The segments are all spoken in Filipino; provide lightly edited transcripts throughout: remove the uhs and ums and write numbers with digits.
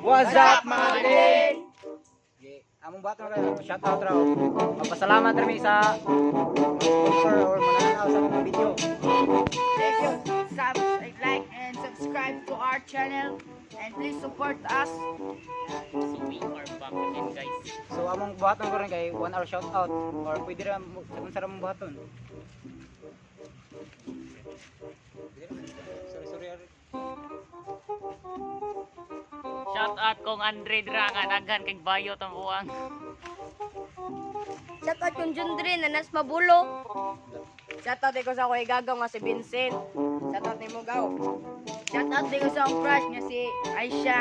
What's up, mga din? Among bato na kayo, shout out raw. Magpasalamat kami sa sponsor or mananaw sa mga video. Thank you. Like and subscribe to our channel and please support us. So we are back again, guys. So among baton ko rin kay 1 hour shout out or pwede rin kung saan mong baton. Sorry. Shout out kong Andre Drangan, aghan kay Bayo Tambuang. Shout out kong Jundre na nas mabulo. Shout out ko sa ako igagaw nga si Vincent. Shout out ni mo gaw. Shout out ko sa akong crush nga si Aisha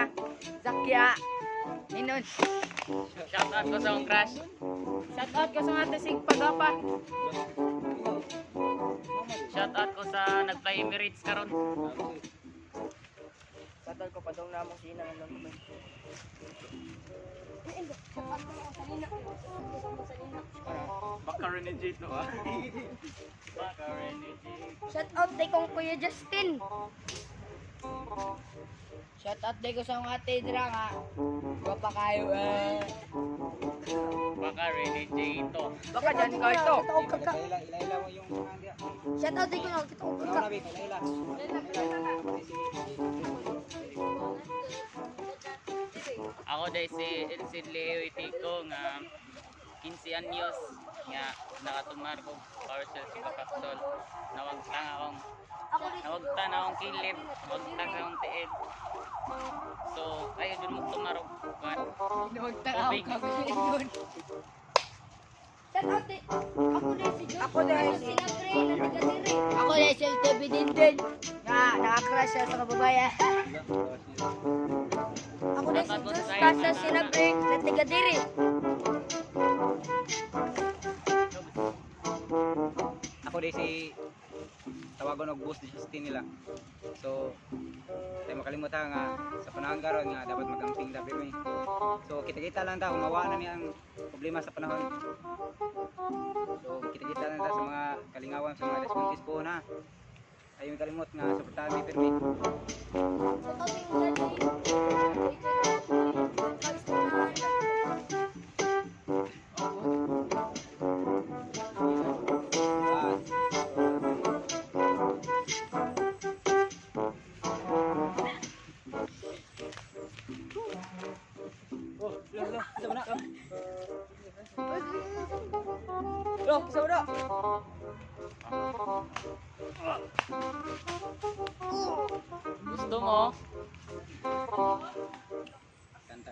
Zakia. Inon. Shout out ko sa akong crush. Shout out ko sa ate sig pagapa. Shout out ko sa nag-fly Emirates karon. Shout out ko pa dong namong sinang lang ko. Baka Renegade to ah. Baka Renegade. Shout out day kong Kuya Justin. Shout out day ko sa mga ate dira nga. Wapa kayo Baka Renegade to. Baka dyan ka ito. Ilaila mo yung mga dia. Shout out day ko na kita ko Ano na big, ilaila. Ako dahil si Leo Itico nga 15 anyos nga nakatumar ko parcel sa kapsol. Nawagtang akong kilid, nawagtang akong tiid. So, ayaw dun mo tumarog. Tubig. Shout out day. Ako day si Sinabre na taga diri. Ako day si LTV din. Nga nakakrush siya sa kababayan. Ako day si Jus Casa Sinabre na taga diri. Ako din si tawagon og boost Justin nila. So, tayo makalimutan nga sa panahon karon nga dapat magamping dapat mi. So, kita-kita lang ta mawa na niya ang problema sa panahon. So, kita-kita lang ta sa mga kalingawan sa mga responses po na. Ayaw kalimot nga suportahan mi pirmi. Gusto mo? Kanta.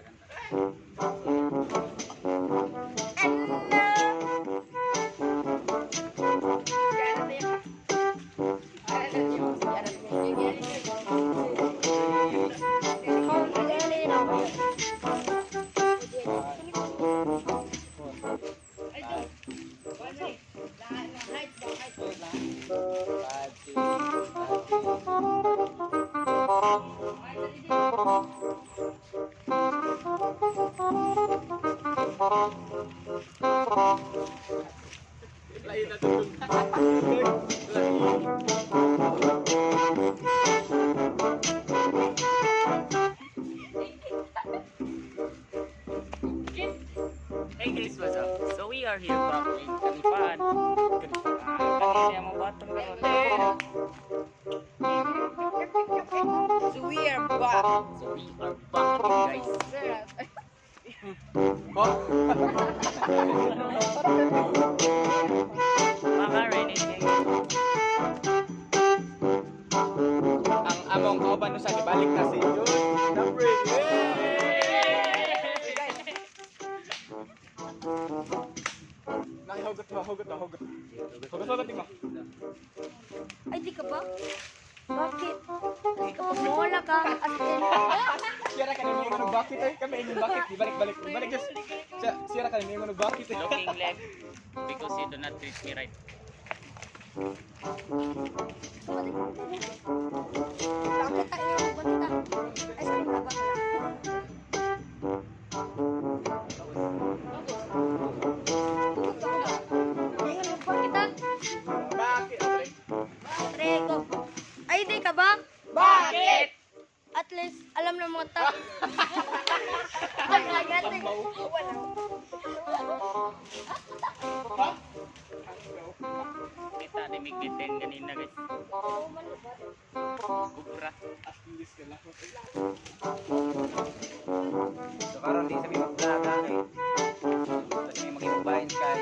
Hey guys, what's up? So we are here back in Kalipaan. Kanina mo batong karon. So we are back. So we are back guys. Baka Renegade. Ang among kauban no sa gibalik na si Jun. Nabre. Hugot. Hugot mo. Ay, di ka ba? Bakit? Di ka pa mola ka. Sira ka ni mga bakit ay kami inyong bakit. Balik. Just. Sira ka ni mga bakit ay. Looking left because you do not treat me right. Bakit tayo magbanita? Ay, sorry ba? Ay, di ka ba? Bakit? least alam ng mga tao. Nagagati. Wala. Ha? Kita ni Migbitin kanina guys. Kubra. At least ka lang. So karon di sabi magdala kay. Kasi may magiging kay.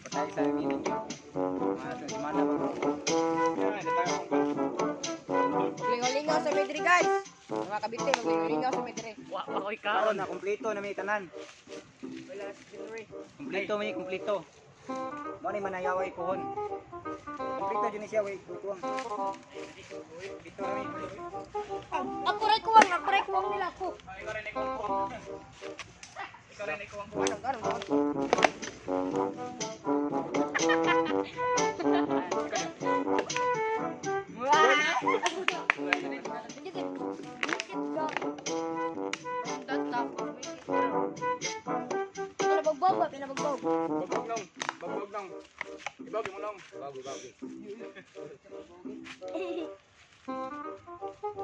Patay sa meeting niyo. Mga sa semana ba? Yan, natayo kong ba? Lingaw-lingaw sa Medri guys. Mga kabite, maglingaw-lingaw sa Medri. Wa ako'y Karon kaon. na kumpleto na may tanan. Wala sa Medri. Kumpleto. Mo ni manayaway pohon. Kumpleto jud ni siya way tutuang. Kumpleto na mi. Ako ray kuwang nila ko. Ikaw rin ikaw ang kuwang. Ikaw rin ikaw ang kuwang. Karon. Pinabagbog. Bagbog nang. Ibagi mo nang. Bago.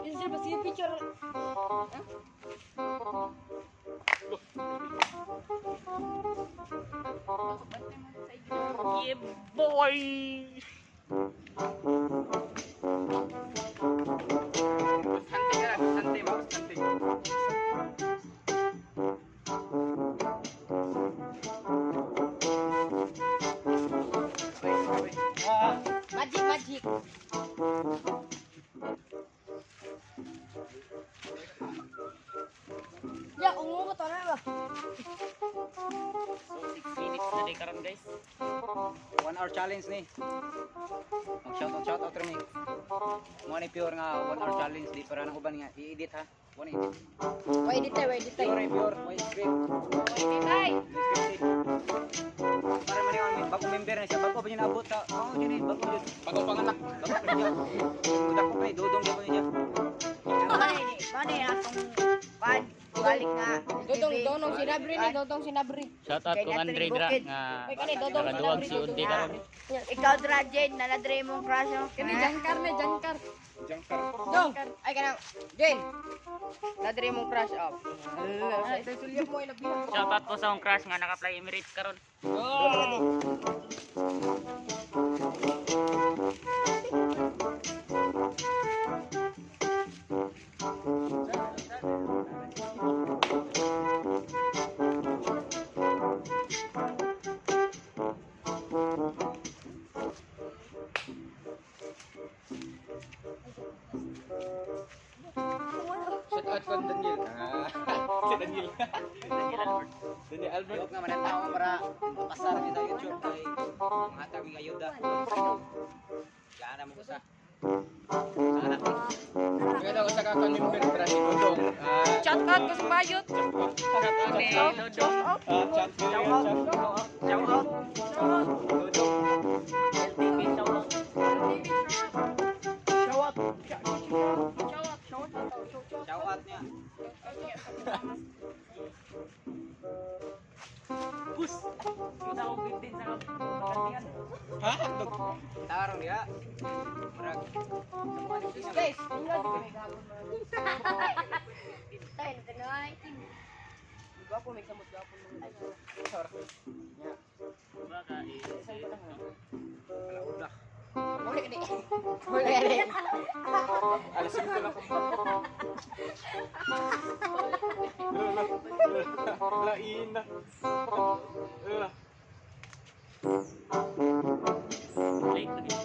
Yun sila ba siya picture? Yeah, boy. Hante ka lang. Hante. Bagus hante. Magic. Ya, ungu ko to na ba? So 6 minutes na day karon guys. 1 hour challenge ni. Mag shout out rin ni. Mo ni pure nga 1 hour challenge di para nang uban nga i-edit ha. Mo ni edit. Wait dito. Pure, may script. Para man yung bagong member na siya, bago pa niya naabot sa, yun eh, bago yun. Bagong panganak. Bago pa niya. Mudak ko pa eh, dudong niya pa niya. Mane atong pad balik nga. Dodong sinabri. Shout out kung Andre Dra nga nakaduwag si Undi karon. Ikaw Dra Jane, naladre mong crush mo. Kani jangkar. Jangkar. Dong. Ay kana. Jane. Nadre mong crush up. Ay, sulyap mo ina bilang. Shout out po sa akong crush nga naka-fly Emirates karon. Shout out kong Daniel. Si Daniel. Daniel Albert. Daniel Albert. Ayok nga manantaw nga para makasara niya sa YouTube kay mahatag ng ayuda. Gana mo ko sa. Sana ko. Kaya daw sa kakon member Dra si Dodong. Shout out ko sa Bayot. Shout out ni Dodong. Chat ko yun. Shout out. Dudong. LTV shout out. Shout out niya. Bus. Kita ko 15 sa kagantian. Ha? Tarong dia. Murag. Guys, tayo na tanoy. Gwapo may samot gwapo mo. Baka Wala udah. Muli ni. Muli ni. Alisin ko lang. Wala ina. late na din.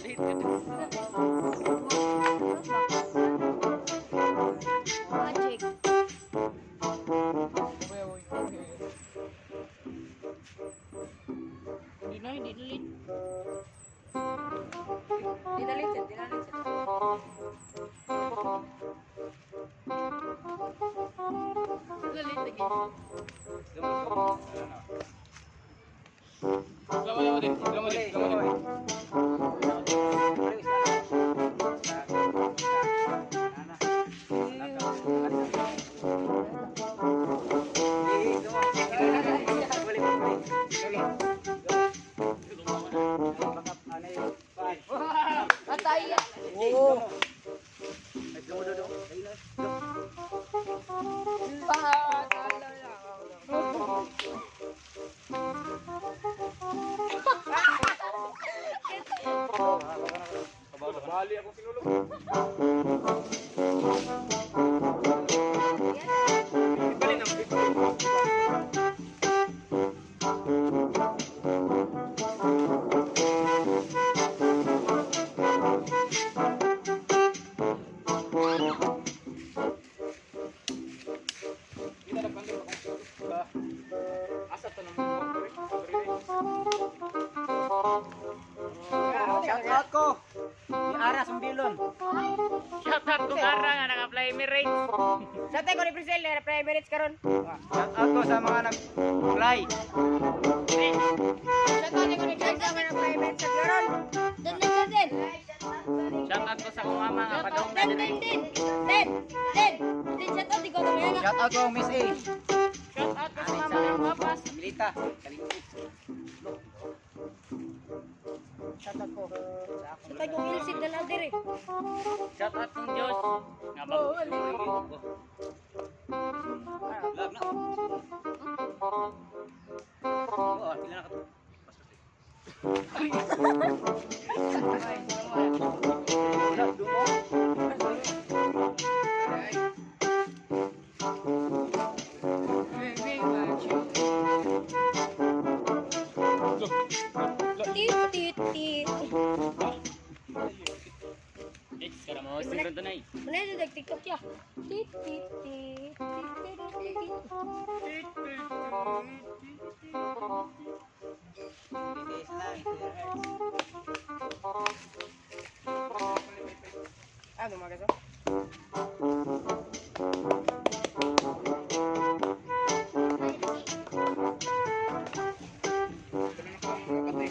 Late na din. Magic. Hindi na late. Dinalit siya. Lalit lagi. Gawin din. Bali akong sinulog. Bali nang bit. Kita dapat panggil ako. Asa to nang Shout out ko. Di Aras Umbilon. Shout out kung ara nga naka-fly Emirates. Sa tayo ko ni Brazil, na Emirates karon. Shout out ko sa mga nag-fly. Sa tayo ko ni Brazil, na Emirates karon. Den. Shout out ko sa kong mama nga padaong na Den. din. Shout out di ko na yan. Shout out ko Miss A. Shout out ko sa mama ng papas. Milita. Kalimut. Shout out ko. Sa tayo ko ilsid na lang dire. Shout out kong Diyos. Nga ba? Lag na. Oo, pila na ka to. Wala, dumo. Tit. Next, kara mo. Singron to na eh. Mana ada TikTok ya? Tit. Bilis lang. Ah, gumagas oh.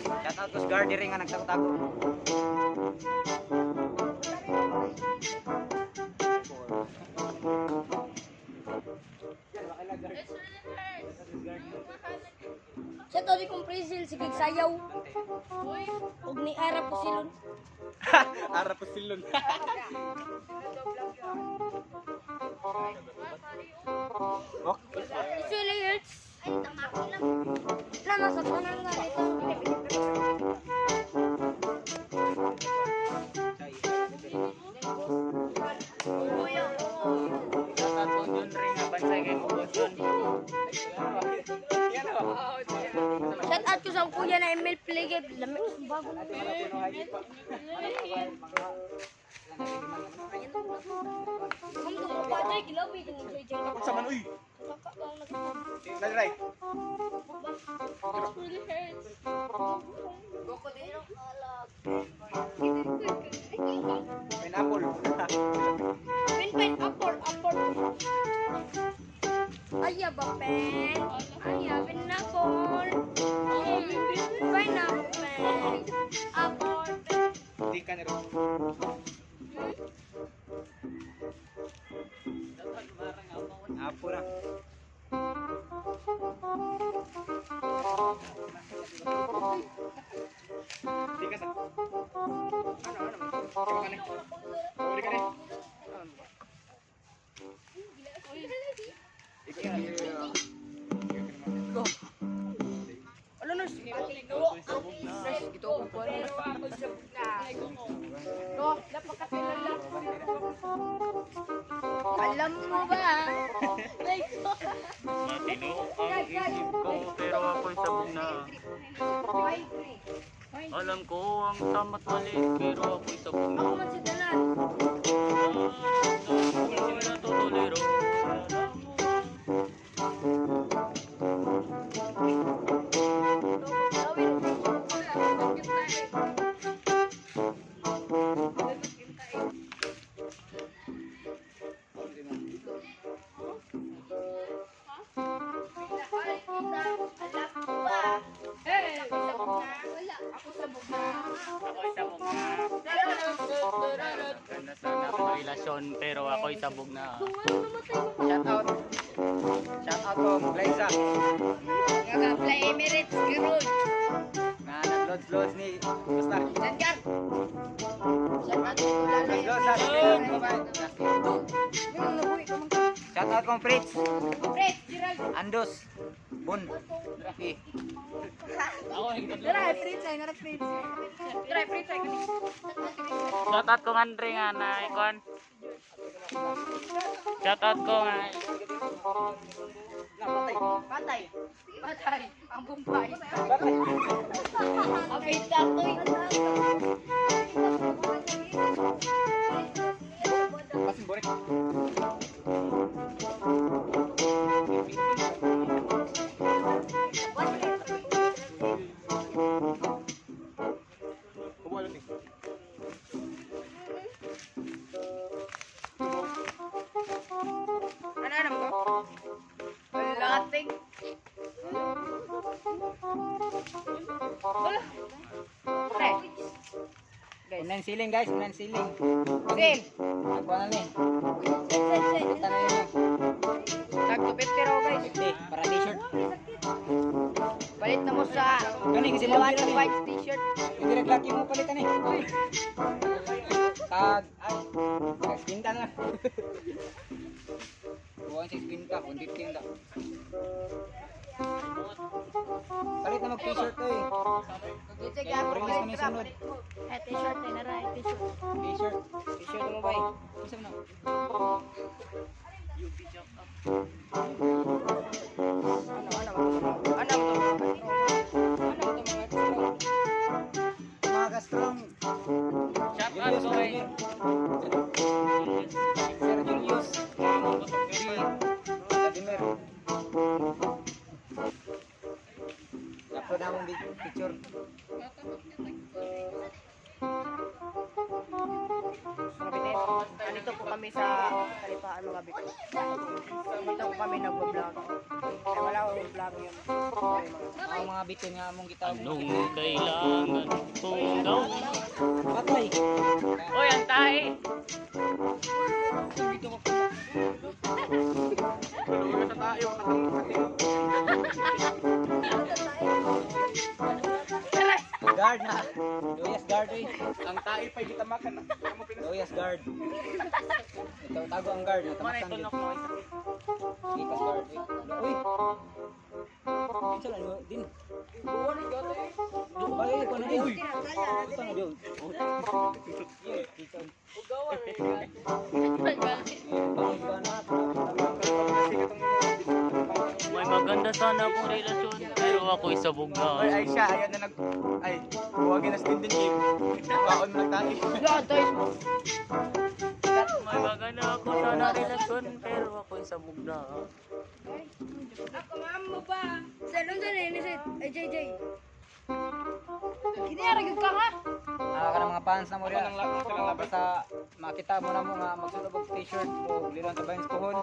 Shout out ko sa Gardery nga nagtago-tago. Sa to di kong Brazil, sige sayaw. Ug ni ara po silon. Ara pa silon. It's really hurts. Lama sa tanan nga ito. Shout out kong Jun Ring nga bansay kay Kuboson. Shout out ko sa kuya na Emil Plegeb. Lamig bago na. Kung ko pa tay gilabi din sa ijay. Sa man uy. Saka lang Nagray. really hurts. Boko din ang alag. Pineapple. Apple. Aya ba pen? Aya pineapple. Pineapple. Apple. Di ka na rin. Apo na. Di ka sa. Ano? Uli ka rin. Ano na sige? Ito ko po. No, napakatilan lang. Alam mo ba? Matino ang isip ko pero ako'y sabog na. Alam ko ang tama't mali pero ako'y sabog na. Ako man si Danan. Hindi na tutuliro. Ako'y sabog na. Ganda sana ang relasyon pero ako'y sabog na. Shout out. Shout out ko Glyza. Nag-apply Emirates Garod. Nga nag-loads ni basta. Sangar. Shout out ko lang. Nag-loads sa Pilon ko ba? Shout out kong Fritz. Fred, Gerald. Andos. Bun. Rafi. Ako hindi Tara, prince ay, nara prince. Tara, prince ay. Shoutout ko Andre nga na ikon. Shoutout ko nga. Patay. Patay. Ang bumbay. Abay tatoy. Pasin borek. Kubo ulit. Ano mo? Lating. Wala. Pre. Unan siling guys, unan siling. Sim. Nagkuha na ni. Kita na yun. Nagtupit pero guys. 50 para t-shirt. Palit na mo sa Gani kasi Silawan lang ng white t-shirt. Yung direct laki mo palitan eh. Tag, ay, pinta na lang. Buwan 6 pinta, 115 daw. Palit na mag-t-shirt to eh. Kaya orange na may sunod. T-shirt na rin, t-shirt. T-shirt, t-shirt mo ba eh? Isa mo na. Mga ka-strong. Shoutout ko kay Sir Julius. Vladimir. Upload na akong picture. Nandito po kami sa Kalipaan mga biko. Nandito po kami nagbo-vlog. Kaya wala akong vlog yun. Ang mga bitin nga mong gitawag. anong kailangan kong gawin. Patay. Oy, ang tae. Yung sa tayo, Guard na. Loyas guard eh. ang tayo pa'y kita makan. Ano mo pinas? Loyas guard. Ito tago ang guard. Mana Natamasan ito din. nok mo isa. Likas guard eh. Uy. Pinsa lang yun. Din. Balik ko na din. Ito na din. May maganda sana akong relasyon pero ako'y sabog Oy, na. ay siya, ayan na nag... Ay, buwagin na Stindin Game. Kaon mo nagtahi. May maganda ako sana relasyon pero ako'y sabog na. Ako mamo ba? Sa nung dyan eh, nisit. Ay, JJ. Kiniyaragin ka ha? Ka ng mga fans na mo rin. Ako lang labas. Basta makita mo na mo nga magsulog og t-shirt o liron tabayin sa tuhod.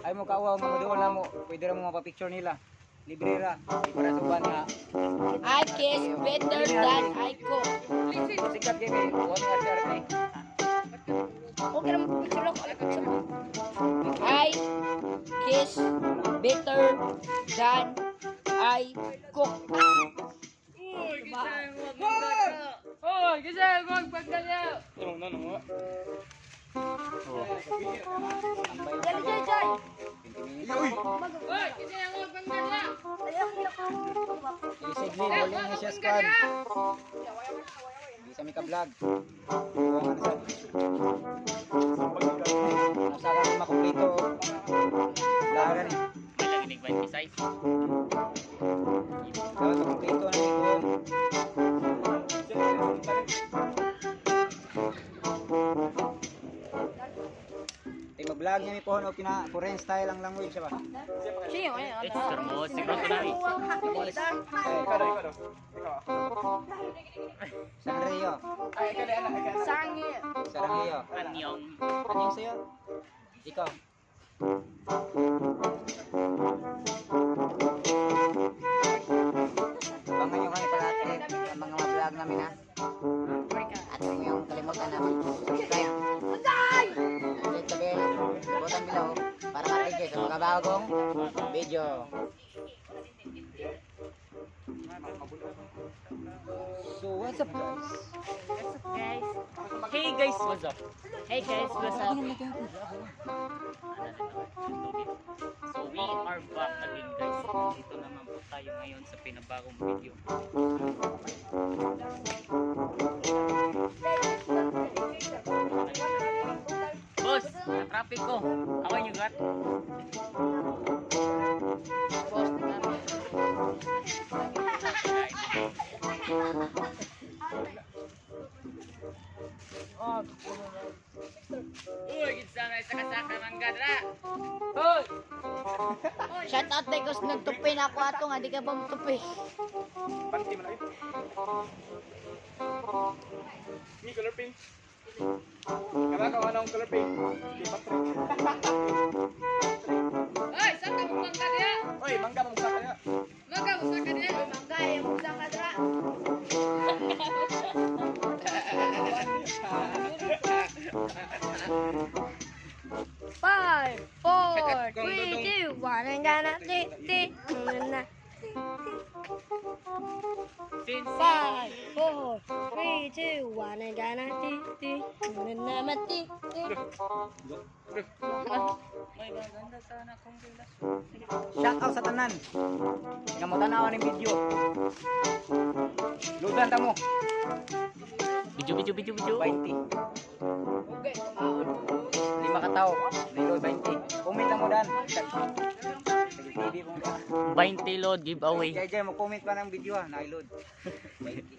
Ay mo kauwaw nga mo doon na mo. Pwede ra mo mapapicture nila. Libre ra. Di para sa uban nga. I kiss better than I cook. Sikat kay may one arte. Okay naman picture ako. I kiss better than I cook. Hoy, gising, huwag pagkanya. Ano? Dali, Jay. 20 minutes. Uy! Hoy, gising, huwag pagkanya. Ayaw, Isigli, bowling ni siya squad. Hindi sa mika vlog. Buwan ka na sa. Nasa kami makumplito. Lagan eh. May laginig 20 size. Dapat makumplito na ikon. Mag-vlog niya ni Pohon o pina foreign style ang language siya ba? Siyo, ayun. Eh, sermo, siguro ko na rin. Ikaw daw. Ikaw. San Rio. Ay, ikaw daw, anak. Sangi. San Rio. Anyong. Ano yung sa'yo? Ikaw. Abangan nyo kami palagi sa mga vlog namin ha. At huwag nyo kalimutan na mag-subscribe. Click the bell, button below para matigil sa mga bagong video. So what's up guys? Hey guys, what's up? Hey guys, what's up? So we are back again guys. Dito naman po tayo ngayon sa pinabagong video. Boss, na traffic ko. How are you got? Boss, tingnan. Uy, gitsa na isa kasaka mangga dra. Shout out tayo kasi nagtupi na ako ato nga, di ka ba magtupi? Panty man ay. Ni color pink. Kaya ka anong color pink? Di Patrick. Ay, saan ka mong mangga diya? Oy, mangga mo sa kaya. Mangga mo sa kanya? Mangga, yung mangga ka dra. Five, four, three, two, one, and gonna na. Five, four, three, two, one, and gonna na mati. May maganda sana kung bilas. Shout out sa tanan. Nga mo tanawan ng video. Ludan ta mo. Video. 20. Okay, kumaon. 5 ka tao. Nilo 20. Comment lang mo dan. TV mo. 20 load giveaway. Jay mo comment pa ng video ha, na-load. 20.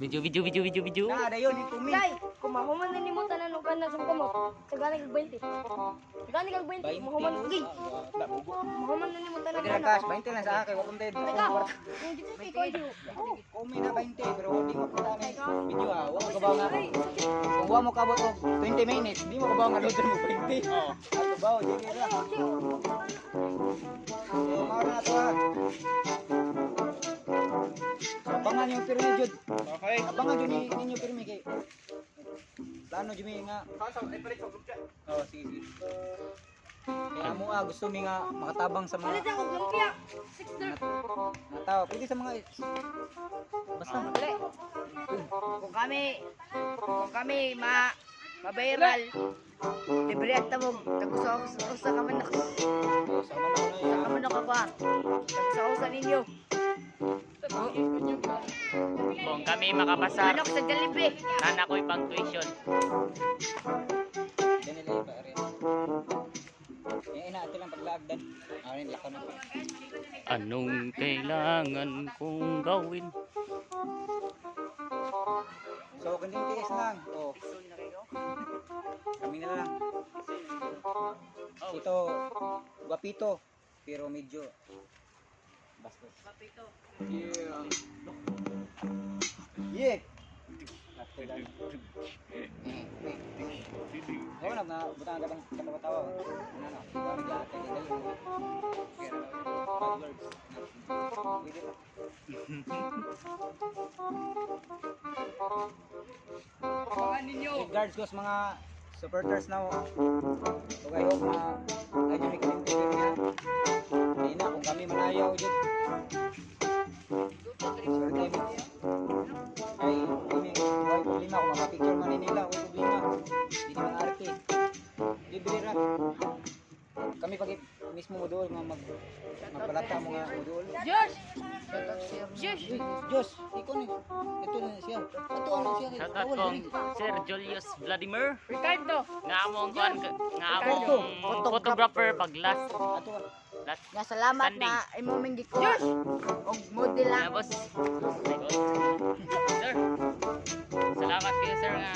Video. Na, dayon i-comment. Kay, kumahuman na ni mo tanan og kana sa kamot. Tagani kag 20. Tagani kag 20. Mahuman gi. Mahuman na ni mo tanan Pwede na cash, 20 lang sa akin, wa kunted. Teka, yung dito kay Koyo. Comment na 20 pero di mo kita na video ha. Wa mo kabaw nga. Kung wa mo kabot og 20 minutes, di mo kabaw nga load mo 20. Oh. Ato bawo, di nila. So, mao na to ha. Abangan yung pirmi jud. Okay. Abangan jud ninyo pirmi kay. Plano jud mi nga. Ay palit sa group chat. Oh, sige. Kaya mo gusto mi nga makatabang sa Palit mga ako lumpia. 6 tao. Pwede sa mga basta Dali. Kung kami ma-viral, libre at tamog. Tagusa ka man ako. sa mga na Sa man ako ba? Tagusa ninyo. Kung kami makapasa, Manok sa Jollibee. nana ko'y pang tuition. Ganila pa rin. Yan ina ato lang paglagdan. Arin lako na. Anong kailangan kong gawin? So, kanding tiis lang. Oh. Kami na lang. Ito, guwapito. Pero medyo bastos. Yeah. Yeah! Ako na, butang ka bang katawa-tawa. Ano na, ikaw na dyan. Kaya dali mo. Bad words. Pwede pa. Guards ko sa mga supporters na so I hope na ayun may kalimtigil niya. Hindi na, kung kami manayaw dyan. Swerte mo. Ay, kami, huwag problema. Kung makapicture man nila, huwag problema. Hindi naman arte. Libre ra. Kami pag mismo mo doon, magpalata mo nga mo doon. Josh! Josh! Diyos, ikaw ni. Ito na siya. Ito ano siya. Shout out kong Sir Julius Vladimir. Ricardo! Nga among photographer pag last Ato. Nga salamat Sunday. na imoming giko. Josh! Og model Nga lang. boss. My God. Sir. Salamat kayo sir nga.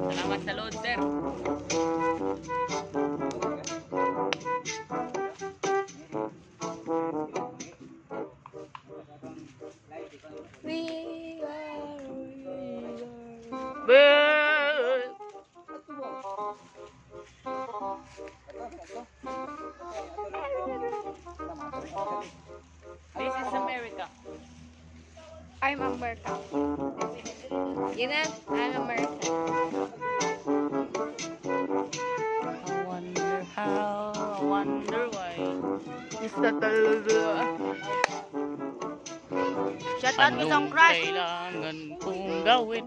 Salamat sa load sir. We are. This is America. I'm America. You know, I'm America. I wonder how, I wonder why.Ista talaga. Shout out ko sa Anong crush. kailangan kong gawin?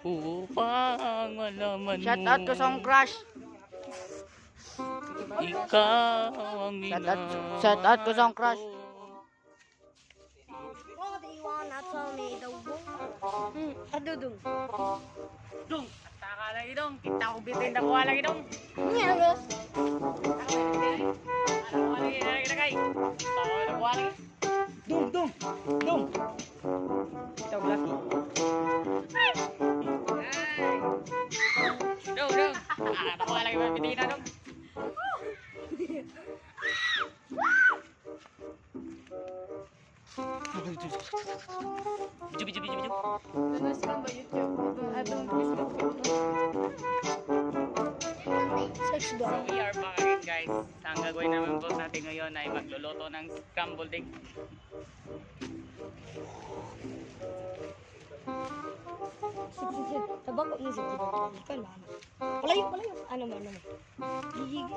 upang malaman mo. Shout out ko sa akong crush. Ikaw ang Shout out ko sa akong crush. Adudong. Dong, taka lagi dong. Kita ko bitin na kuha lagi dong. Nga guys. Kuha lagi kay. Tawa na kuha lagi. Dong. Ikaw lucky. Dong. Nakuha lagi bitin na dong. Biju. Nanas ka ba YouTube? Atong Facebook. Sex So doll. we are back again guys. Ang gagawin naman po natin ngayon ay magluluto ng scrambled egg. Sige. Tabako na sige. Ikaw lang. Palayo. Ano mo. Gigig.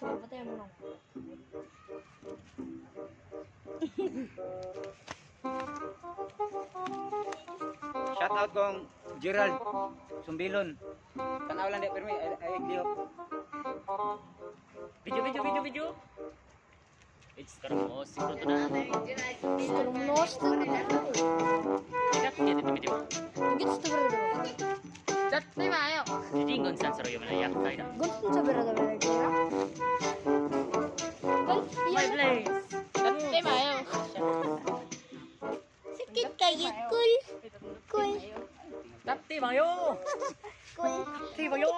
Patay mo nang. Shout out kong Gerald Sumbilon. Tanaw lang di permi ay diop. Video. It's karamo siguro to na. Termos tuh. Ikat dia dito video. Gitu tuh berada. Cat lima ayo. Jadi ngon san saro yung nayak tayo. Gunting sa berada kira. Kan My place. lima ayo. Sakit kayo cool. Dati mayo. Dati mayo.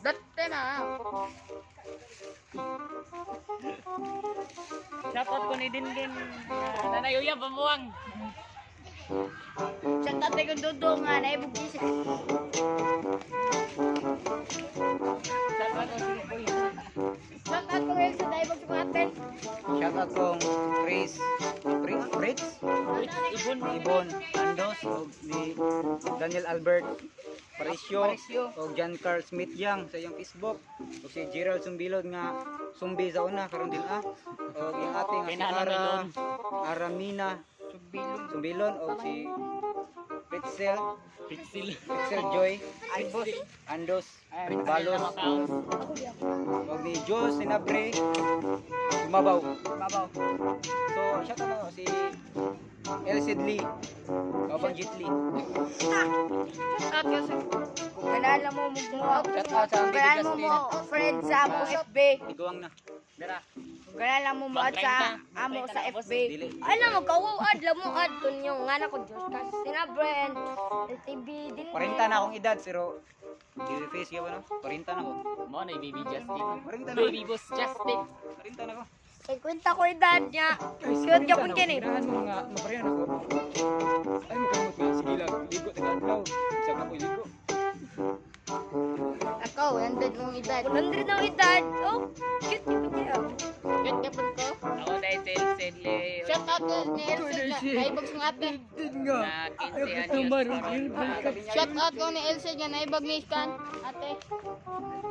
Dati na. Dapat ko ni Dingin. Nanay Uya pamuang. Sa tatay kong dudong nga na ibugis. Dapat ko si Boy. Sa tatay kong Elsa na ibugis mga atin. Shout out kong Fritz, Ibon, Andos, o ni Daniel Albert Parisio, o John Carl Smith Yang sa iyong Facebook, o si Gerald Sumbilon nga sumbi sa una, karon din o yung ating si Aramina Sumbilon, o si Pixel Joy, Andos, Balos, o ni Jos Sinabre, Mabaw. So, shout out si Elsid Lee, Kabang Jit Lee. At kasi kung kanala mo Shout out sa kung Baby kanala mo Justin. friend sa amo FB. Iguang na. Dara. Kung kanala mo at sa amo sa FB. Dili. Ano mo kawad la mo ad kun yung ngana ko Diyos kasi sinabrand LTV din. 40 na akong edad, pero dili face ka ba no? 40 na ako. Mo na baby Justin. 40 na. Baby boss Justin. 40 na ako. Ay kwenta ko edad niya. Siyot ka pun kini. Kailangan mo nga maparehan ako. Ay mo kamot nga sige lang. Ligo taga adlaw. Isa ka ko ligo. Ako 100 mong edad. 100 ng edad. Oh, cute ito kaya. Cute ka pun ko. Ako dahil Sedle. Shout out ko ni Elsa na ibag sa ate. Na 15 anyos. Shout out ko ni Elsa na ibag ni Stan. Ate.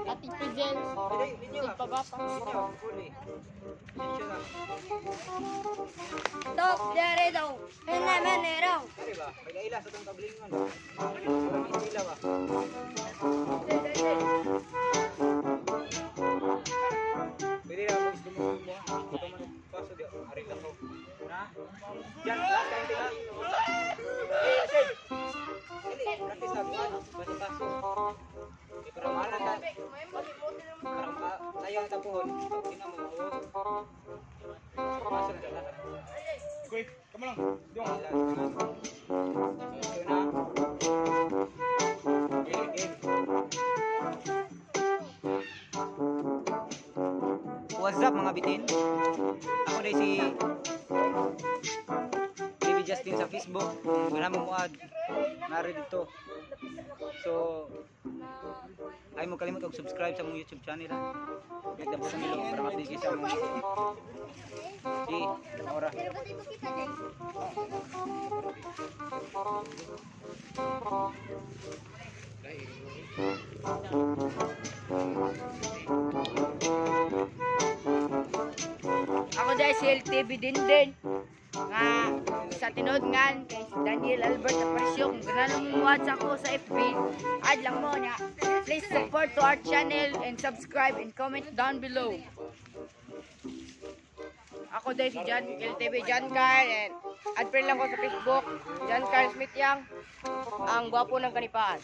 Ate Pizel. Linyo ka. Pagapa. Linyo, fully. Linyo na. Top dere daw. Hena raw. Kari ba? Ila sa tong kablingon. Parang ila ba? Pwede na ako gusto mo mo. Ito man paso di ari lang ko. Na? Diyan last time tila. Ini practice na ba? Basta paso. Pero mahal na. Parang layo ang tapuhon. Ina mo. Paso na dala. Kuy, kamo lang. Dong. Ito na. What's up mga bitin? Ako din si Baby Justin sa Facebook. Wala mo muad. Nari dito. So, Ay mo kalimot og subscribe sa mong YouTube channel ha. Click na button below para ma-update kayo sa mong si ora. Ako dahil si LTV din. Nga sa tinod ngan kay si Daniel Albert Aparcio. Kung ganun mo watch ako sa FB, add lang mo na. Please support to our channel and subscribe and comment down below. Ako dahil si John LTV John Carl and add friend lang ko sa Facebook. John Carl Smith Yang, ang gwapo ng Kanipaan.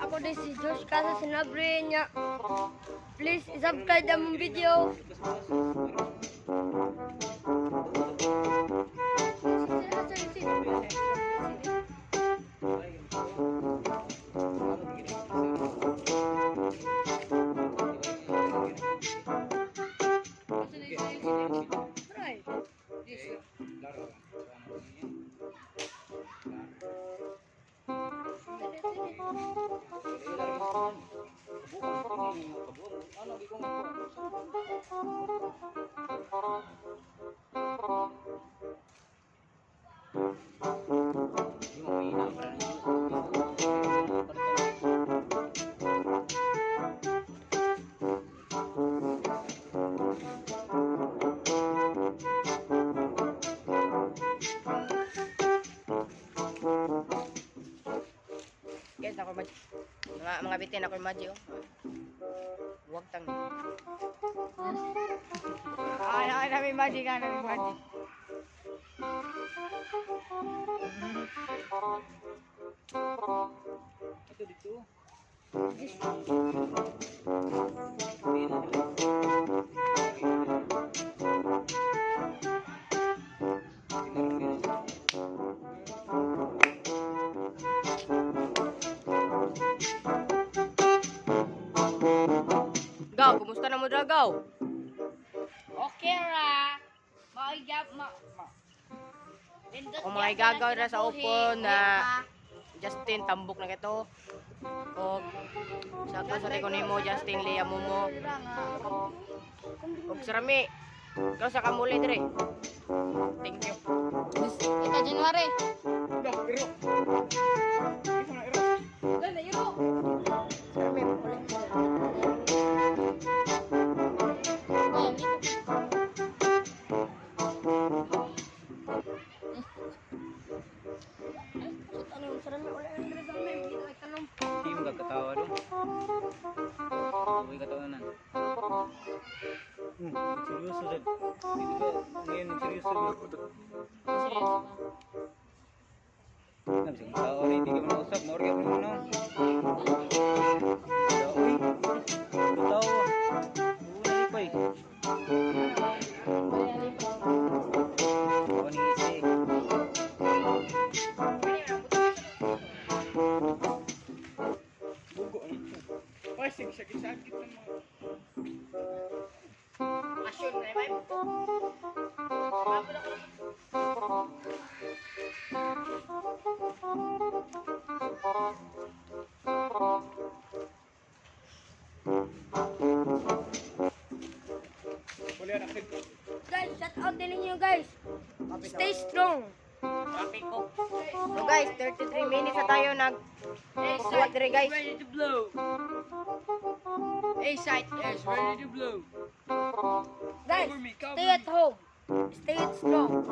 Ako din si Josh Casa Sinabre niya. Please subscribe ang video. Guys, ako mga bitin ako imagine oh. Huwag tang. Ay, namin imagine ka, namin imagine. Ito dito. Gaw, kumusta na mo Dragaw? Okay ra. Kung mga igagaw na sa upo na Justin tambok na kito. O shoutout sa rekon mo Justin Lea Momo. Og sarami. Ikaw sa kamuli dire. Thank you. Ika January. Sarami. Hindi mo gagkatawa doon. Huwag katawanan. Seryoso dad. Hindi ka ngayon seryoso. Nabisig mo tao rin. Hindi ka mo nausap. Maurga mo muna. Uy. Tatawa. Uy, pa eh. Ako ni isig. Bugo ano siya. Ay, sige, sakit-sakit ng mga... Asyon na may. Wala na akin. Guys, shout out din ninyo guys. Stay strong. Traffic ko. So guys, 33 minutes na tayo nag-suwat rin guys. Ready to blow. A-site is Ready to blow. Guys, stay at home. Stay at strong.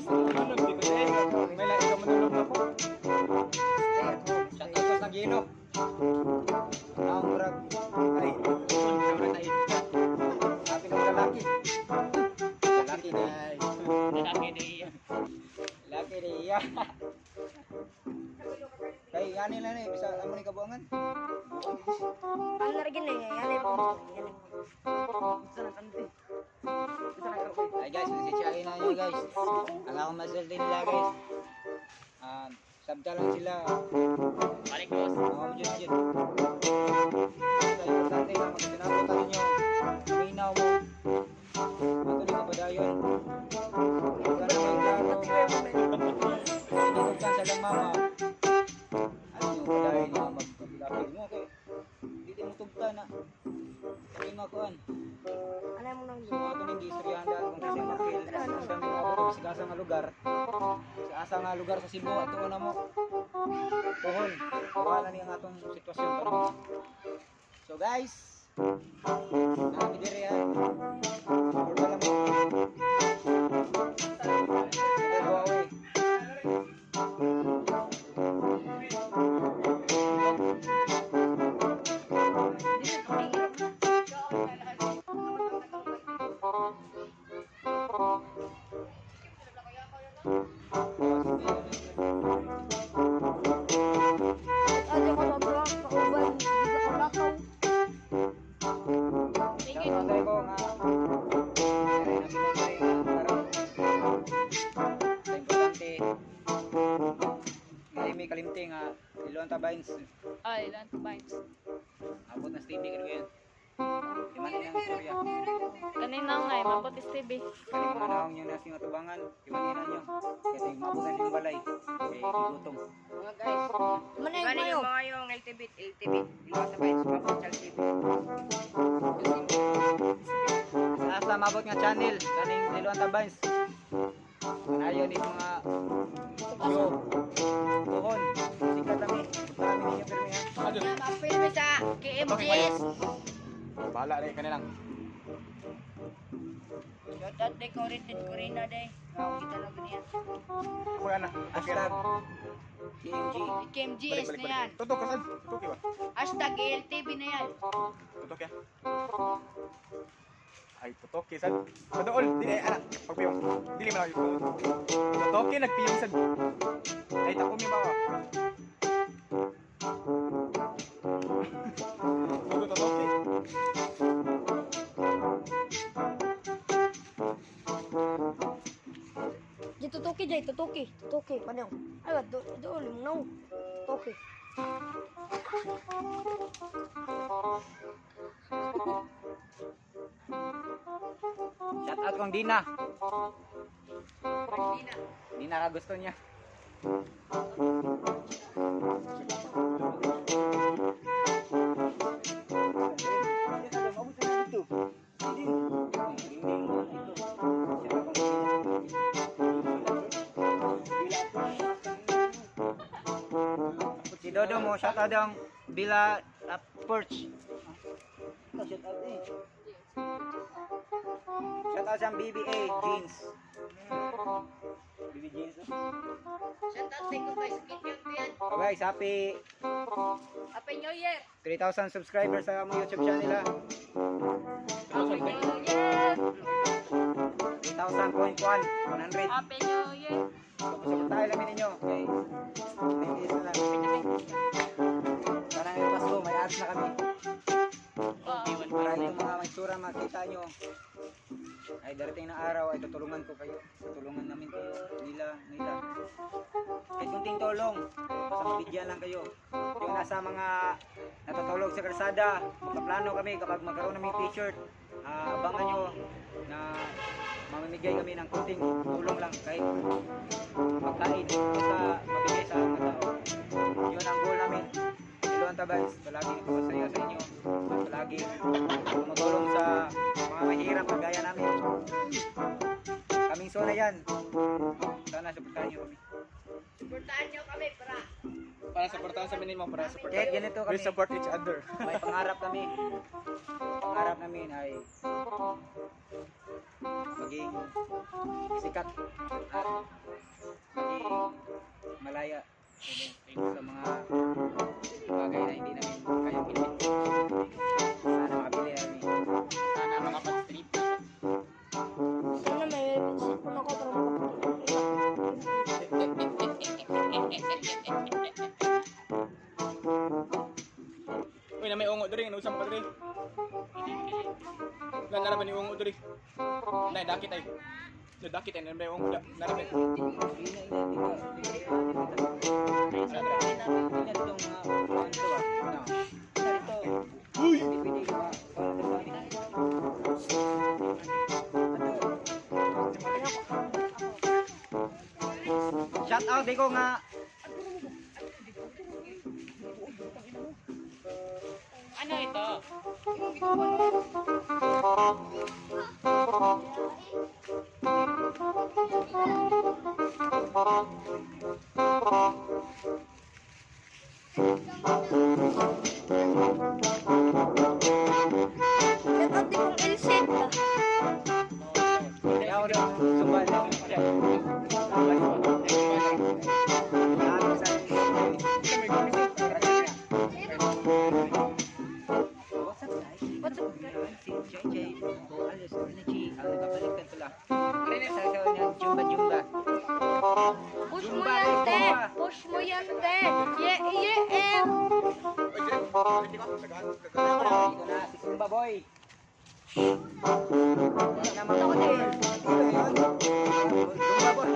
Manulog, di ko siya. May lang ikaw manulog na po. Stay at home. Shout out sa Gino. Ang murag. Ay. Kamera tayo. Ating mga lalaki. Lalaki na. Lalaki niya. Lalaki na iya. Kay gani lang eh. Bisa amo ni kabuangan. Ano na rin eh. Yan eh. Ay guys, masisyahin na nyo guys. Ang akong masal din nila guys. Sabta lang sila. Balik boss. Mga mujud-jud. Basta importante na magkasinabutan ninyo. Minaw mo. Matuloy ka padayon. Huwag ka na may klaro. Sinigod ka sa lang mama. Ano yung padayon nyo lugar. Sa asa nga lugar sa Cebu ato na mo. Tuhon. Wala ni ang atong sitwasyon karon. So guys, nami dire ay. Support lang mo. Huawei. Ano ko sobra kauban dito ko lakaw. Thank you. Shoutout ko nga. Ay, nasinunod nga karon. Sa importante. Ngayon may kalimti nga Iluan Tabains. Ay, lang to binds. Abot na Stevie kano yan. Di man ang istorya. Kanina nga, mabot is TV. Kani mga naong nyo na singatubangan. Di man yan nyo. Kaya tayo mabutan yung balay. Kaya gutom. Mga guys, ibalik mo mga yung LTV, Iluan Tabains, mabot sa LTV. Sa asa mabot nga channel. Kaning Iluan Tabains. Kanayon yung mga yo. Tuhon. Sikat kami. Marami ninyo pirmi ha. Adyo. Mapilme sa KMGS. Bahala rin ka nilang. Shoutout day ko rin din Corina day. Kita lang niya. Ako yan na. Hashtag KMG. KMGS na yan. Tutok ka sad. Tutok ba? Hashtag LTV na yan. Tutok ya. Ay, tutok sad. Padool, dili anak. Pagpiyong. Dili man ako. Tutok nagpiyong sad. Ay, takumi ba ka? Tutok. Di tutuki. Panyo. Ay, do limno. Tutuki. Shout out kong Dina. Dina ka gusto niya. Si Dodo mo, shout out ang Bila Porch. Shout out sa BBA Jeans. BB Jeans. Shoutout day ko guys, kityan ko yan. Oh guys, happy Happy New Year. 3,000 subscribers sa among YouTube channel ha. Happy New Year. 3,000.1 100. Happy New Year. Suportahan namin ninyo. Okay. Thank you na lang. Parang yung Pasko, may ads na kami. Para itong mga magsura makita nyo ay darating na araw ay tutulungan ko kayo. Tutulungan namin kayo. Nila. Kahit kunting tulong. Basta mabigyan lang kayo. Yung nasa mga natutulog sa kalsada, magkaplano kami kapag magkaroon namin t-shirt. Abangan nyo na mamimigay kami ng kunting tulong lang kahit magkain. Basta mabigay sa mga tao. Yun ang goal namin. Iluan Tabains, palagi nagpapasaya sa inyo. At palagi tumutulong sa mga mahirap na gaya namin. Kaming sona yan. Sana supportahan nyo kami. Suportahan nyo kami Para supportahan sa minimo, para support. Kahit ganito We kami. support each other. May pangarap kami. Pangarap namin ay maging sikat at maging malaya sa mga bagay na hindi namin kayang bilhin. Sana makabili namin. Sana makapag-street. Sana may sipon ako para Uy, na may ungo diri, nausap ka diri. Nga naraban ni ungo diri. Nay dakit ay. No dakit ay may ungo naraban. Uy! Shout out di ko nga Ano ito? Shout out din kong Elsit. Kaya ako daw, Zumba na. Lalo sa What's up guys? What's up? Si JJ, alias Energy, ang nagkabalikan sila. Sa niya, Jumba. Push mo yan, te. Push mo yan, te. Yeah, yeah. Ito na, si Zumba Boy. Wala naman ako din. Zumba Boy.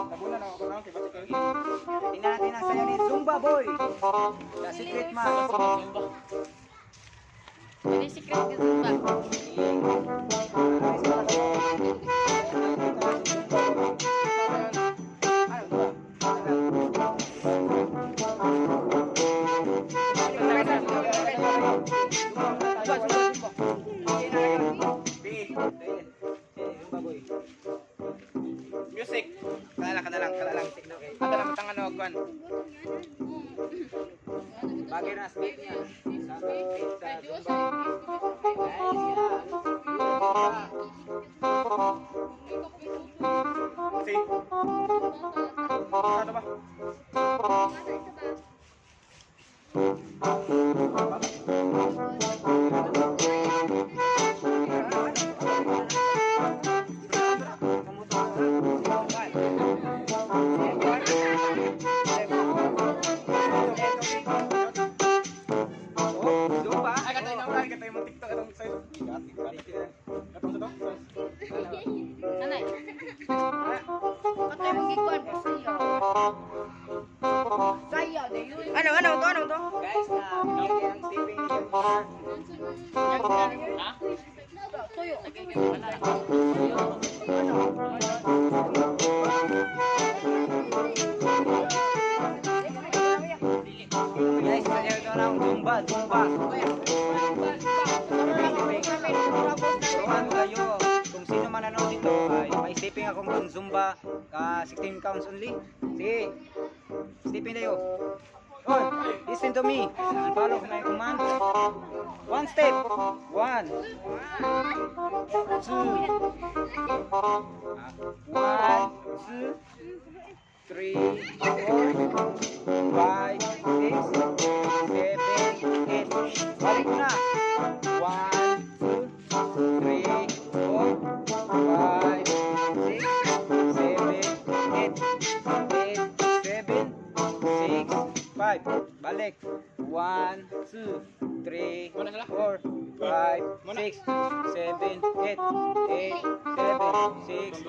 Tabunan ako na kay Batik. Tingnan natin ang sayo ni Zumba Boy. The Secret Man. May secret ka Zumba. Music. Kalalang. Kadalang tangan og kwan. Bagay na speed niya. Sa Zumba. Si. Ano ba? Zumba. Ay katay mo TikTok atong sa'yo. Katong sa to? Anay. Patay mong gikuan pa sayo. Sayo, de yun. Ano to? Guys, bigyan ang stepping ni Ha? Tuyo. Guys, sayo ito na ang Zumba. Turuan mo kayo. Kung sino man nanood dito, ay may stepping akong pang Zumba. 16 counts only. Sige. Stepping tayo. Oy, listen to me. Follow my command. One step. 1, 2, 3, 4, 5, 6, 7, 8. Balik na. 1, 2, 3, 4, 5, 6, 7, 8, 5. Balik. 1, 2, 3, 4, 5, 6, 7, 8, 7, 6, 5, 6,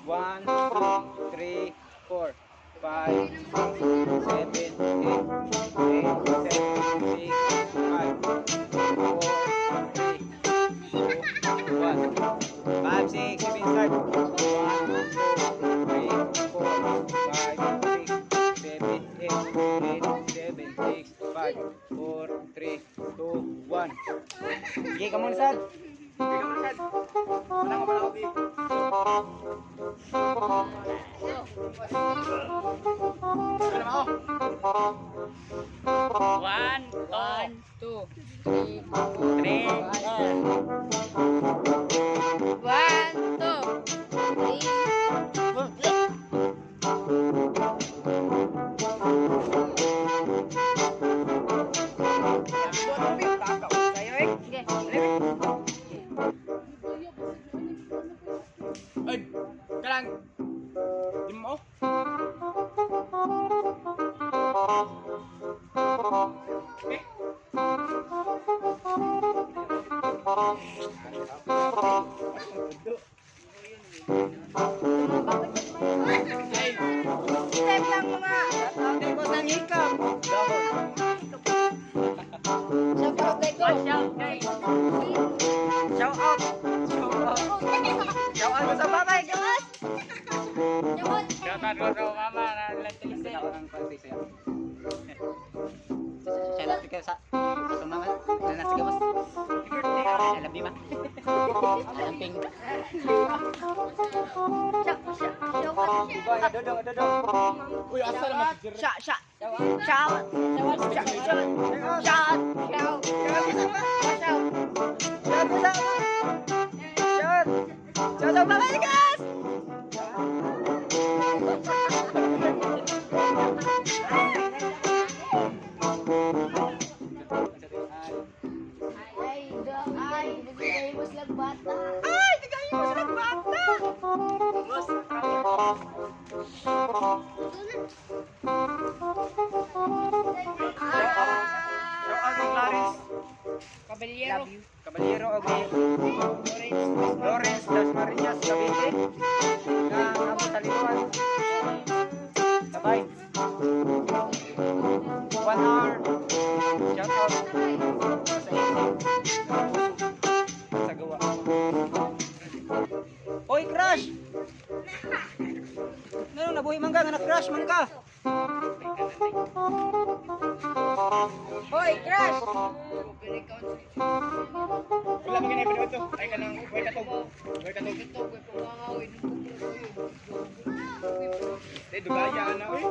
1, 2, 3, 4, 5, 6, 7, 8, 4, 3, 2, 1. Sige, kamu Sad. Manang pa ako. Ano mo? 1, 2, 3, Ay, kalang. Di mo? Eh. Step lang mga. Tapos ng hikap. salamat ko sa mama na nagtilis Ako ang pag-face sa'yo. Siya lang ka sa mama. Nanas ka mas. I love you ma. Ang ping. Boy, dodong. Uy, asa naman si Jer? Shout. Shout out mga guys! Shout out kay Clarice Caballero og Lawrence Das Marinas Cavite na amo sa likuan. Sabay. 1 hour. Shout out sa inyo. Sa gawa. Oy, crush! Ano nabuhi man ka nga na-crush man ka? Hoy, crush! Wala mo ganyan pinito. Ay ka nang, way ka to. Day, dugaya na, uy.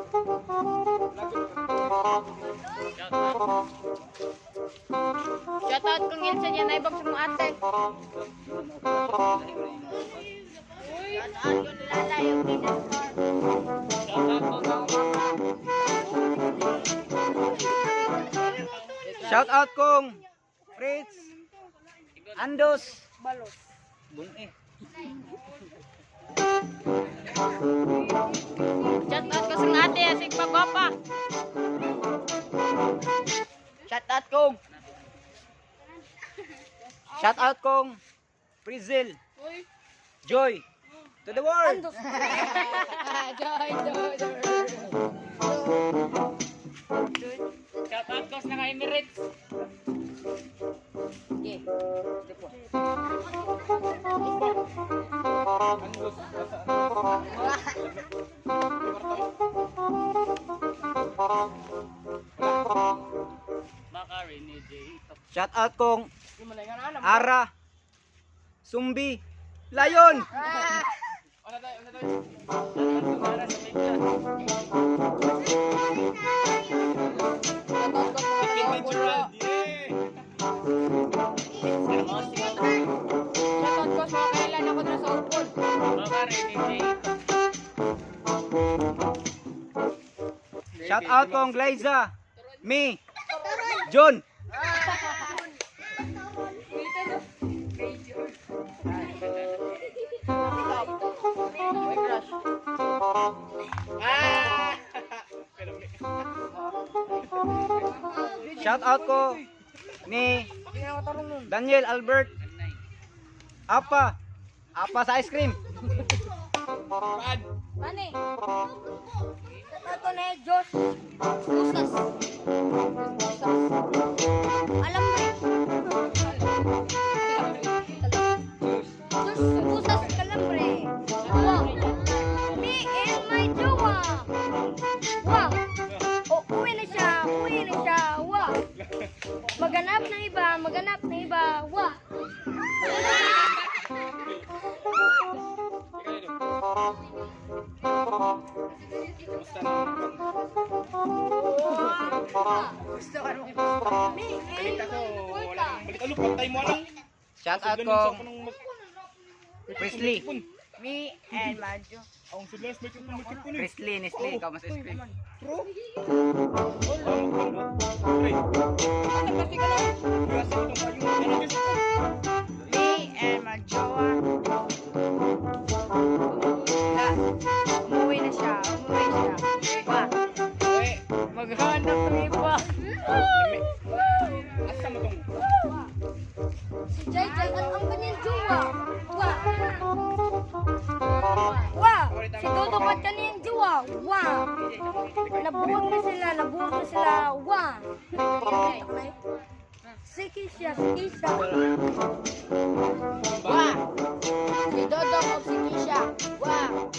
Shoutout kung Ilsa niya na ibang sa mga ate. Shoutout kung nilalayo Venus Shout out kong Fritz Andos Balos. Bun eh. Shoutout ko sa ate, asig pagwapa. Shout out kong Frizzle. Joy to the world. Shout out ko sa naka-Emirates. Baka Rene J. Shout out kong Ara Sumbi Lion. Para sa media. Shoutout ko sa kailan ako na sa upod. Baka Rene J. Shout out kong Glyza Me John. Shout out ko ni Daniel Albert Apa sa ice cream. Mani. Shoutout ko na Josh Usas. Alam mo Josh Usas Calambre. Wow. Me and my jowa. Wow. Oh, uwi na siya. Wow. Maganap ng iba. Wow. Gusto ka nung me and Balik alok, pantay mo lang. Shout out kong Presley. Me and Majo. Ang sudlas, may kipun. Presley Nestle ikaw mas ice cream. Bro? Ay, Ano kasi ka lang? biasa ko itong kayong ano guys. Me and my jowa. Umuwi na siya. Ba? Maghanap ng iba. Asa mo tong? Si Jai at ang kanyang jowa. Wow! Si Dodong at kanyang jowa. Wow! Nabuwag na sila. Wow! Sige siya. Wow! Si Dodong at si Kisha. Wow!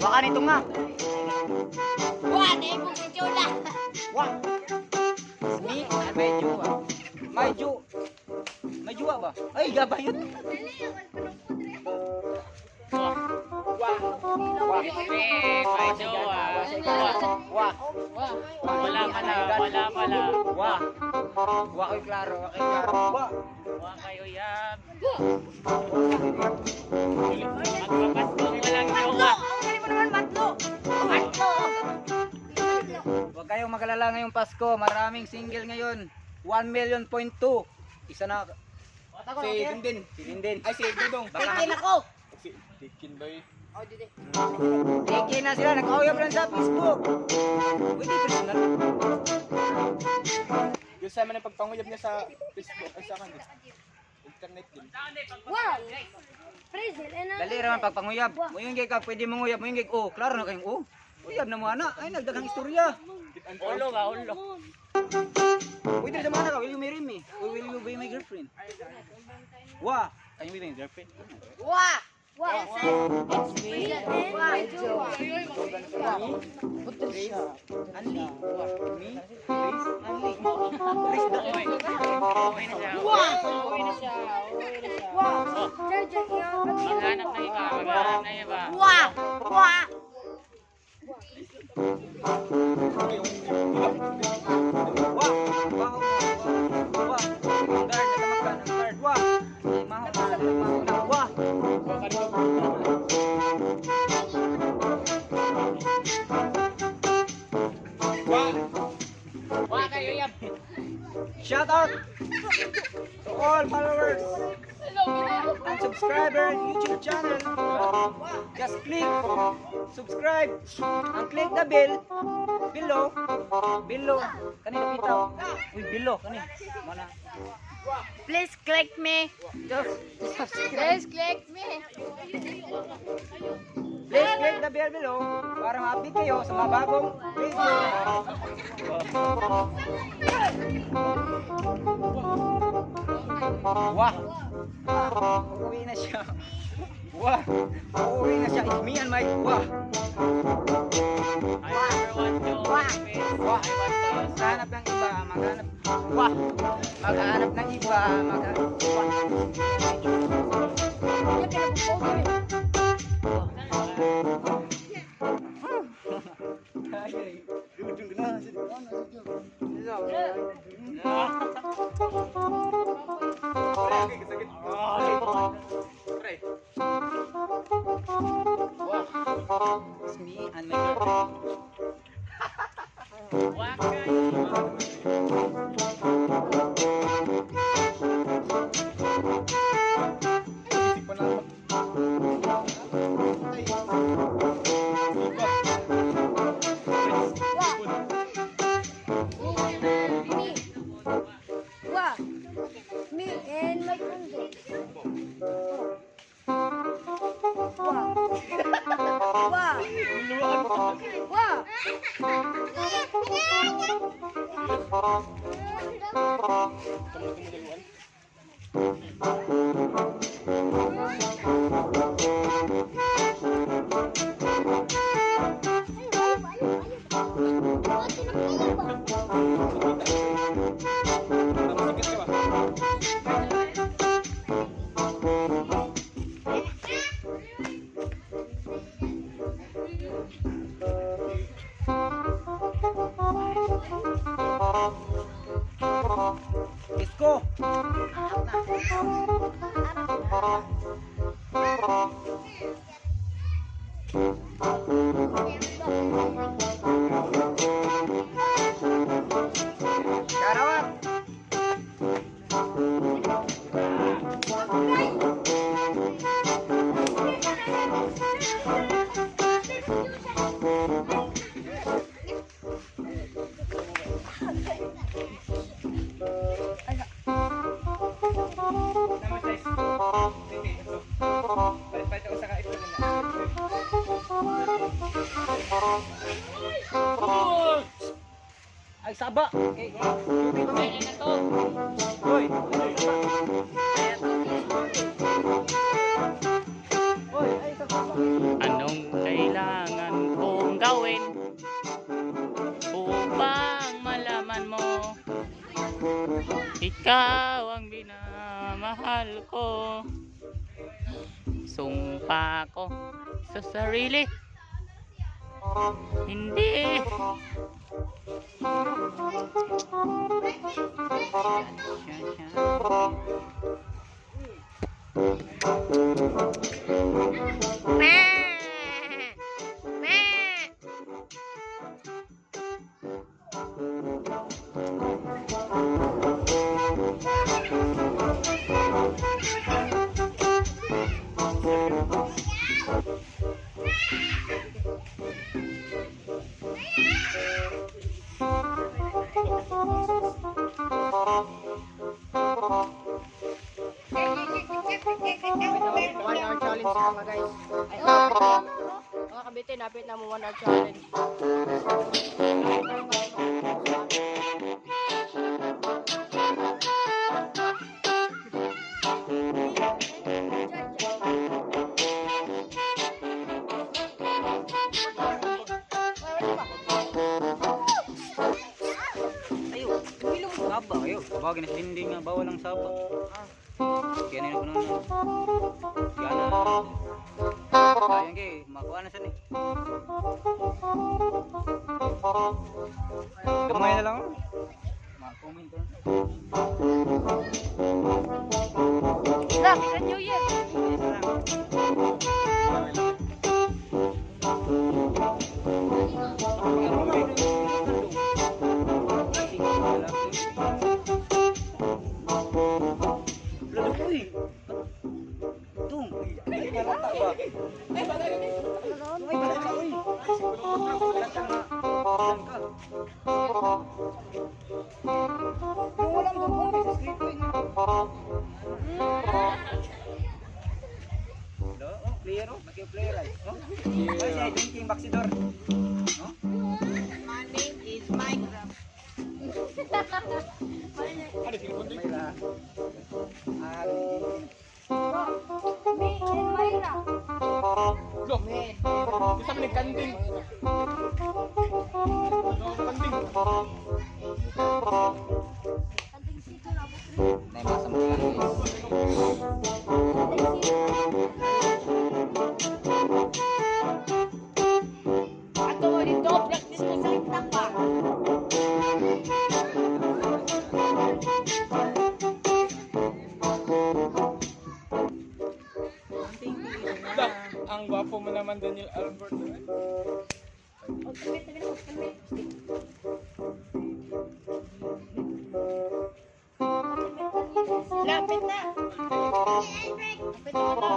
Waka nito nga. Wah, di mo si Chula. Wah. Me and my jowa. May jowa ba? Ay, gabay yun. May jowa. Wah. Wala pala. Wah. Wah ko'y klaro. Wah. Wah kayo yan. Magpapasko walang jowa. Ang galing mo naman, Matlo. Matlo. Huwag kayong magalala ngayong Pasko. Maraming single ngayon. 1,000,000.2. Isa na. Si Dindin. Si Dindin. Ay, si Dudong. Tingin ako. Si Dikin boy. Oh, dito. Tiki na sila. Nag-auyab lang sa Facebook. Pwede personal. Yung sa mga pagpanguyab niya sa Facebook ay sa kanila. Internet din. Wow. Present. Dali raman pagpanguyab. Muyong gay ka. Pwede manguyab. Muyong gay. Oh, klaro na kayong oh. Uyab na mo ana. Ay, nagdagang istorya. Ulo ba, ulo. Pwede sa mga ka. Will you marry me? Or will you be my girlfriend? Wah. Can you be my girlfriend? Wah. Wah. It's me. Wah. Grace, Anli. Me, Grace, Anli. Grace the Uy. Oy. Uwi na siya. Wah. Uwi na siya. Wah. Maghanap na iba. Maghanap na iba. Wah. Wah. Wah. Wah. Wah. Ang guard na tamakan. Ang guard. Wah. Ay, maho na. Wah. Wah kayo yan. Shout out to all followers and subscribers YouTube channel. Just click subscribe and click the bell below. Kanina bitaw. Uy, below kanina. Mana? Please click me. Please click me. Please click the bell below para ma-update kayo sa mga bagong video. Wah! Uuwi na siya. Wah! Uuwi na siya. It's me and my wah! I never want to. Wah! I want to. Maghanap ng iba. Maghanap. Wah! Maghanap ng iba. Maghanap. Wah! It's me and my girlfriend. Wah kayo. Isip ko na. Wah. Me and my condo. Wah. Wah. Let's go! Karawat! Palit-palit ako sa kaipon nila. Ay, saba! Okay, okay kami. Kaya na to. Hoy! Ay, saba! Hoy, ay, saba! Anong kailangan kong gawin upang malaman mo ikaw ang minamahal ko? Sumpa ko sa sarili, hindi One hour challenge mga guys. Ay, mga kabitin, napit na mo 1 hour challenge. Ayo, saba ayo. Bagay na sindi nga bawal ang saba. Kaya nila ko na. Gana. Ayun kay, makuha na siya ni. Gamay na lang. Ma-comment doon. Happy New Year! Isa lang. Player, player ay. Oh. Ay, siya drinking baksidor. Oh. My name is Minecraft. Mayra. Ah, Me and Minecraft. Look, isa pa nagkanding. Kanding. nay masa mo lang guys. Ato mo dito, practice mo sa itak pa. Look, ang gwapo mo naman Daniel Albert. Lapit na. Lapit na na.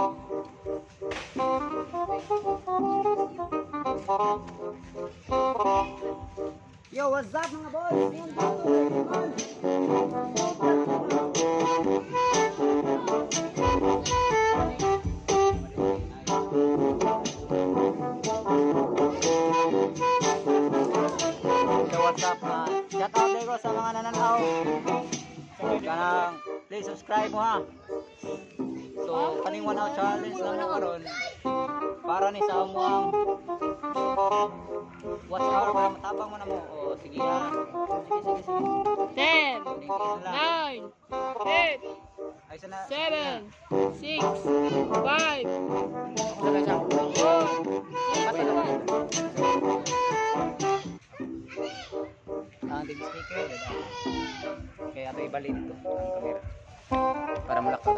Yo, what's up mga boys? So what's up? Shout out din ko sa mga nananaw. Kanang please subscribe mo ha. So kaning 1 hour challenge lang mo karon. Para ni sa amuang watch hour para matabang mo na mo. O sige ha. Sige. 10, Tingin lang. 9, 8, Ay sana. 7, 6, 5, 4, 3, 2, 1. Ang dig sticker dito. Kaya ato ibalin ito ang camera. Para malakad.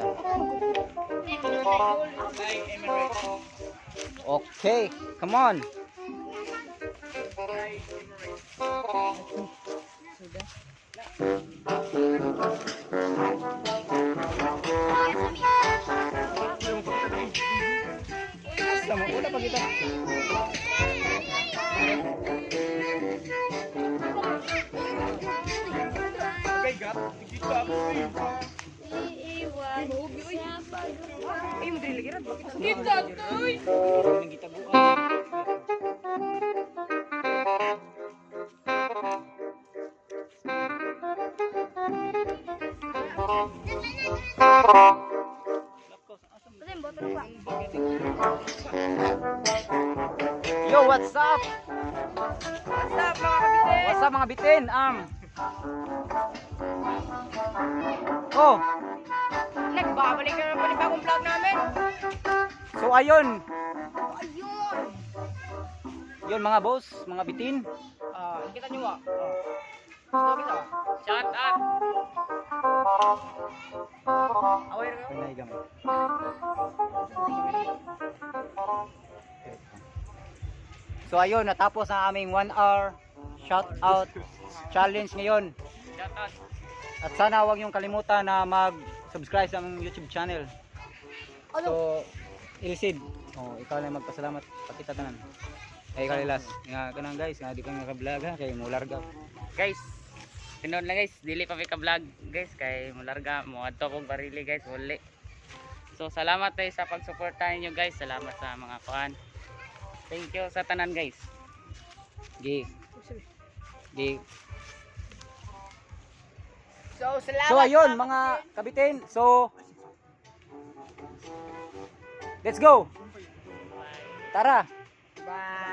Okay, come on. Sama udah pa kita. Okay, gap. Dito ako. Iiwan sa pagkakas. Ay, mo dili lagi ra bakit? Kita, toy! Ang kita bukan. Kasi boto na ba? what's up? What's up mga kabitin? What's up mga bitin? Oh, Nagbabalik na naman yung bagong vlog namin. so ayun. Ayun. Yun mga boss, mga bitin. Kita nyo ba? Gusto kita ba? Shout out. Away na kayo. Pinay gamay. So ayun, natapos ang aming 1 hour shout out challenge ngayon. Shout out. At sana huwag niyong kalimutan na mag-subscribe sa aming YouTube channel. So, Ilsid, ikaw na magpasalamat pakita tanan. Ay kalilas, nga kanang guys, nga di ka naka-vlog ha, kay mo larga. Guys, tinood lang guys, dili pa may ka-vlog guys kay mularga mo adto kog barili guys, wali. So salamat tayo sa pagsuportahan niyo guys. Salamat sa mga fan. Thank you sa tanan guys. Gi. Gi. So, salamat. So ayun mga kabitin. So let's go. Tara. Bye.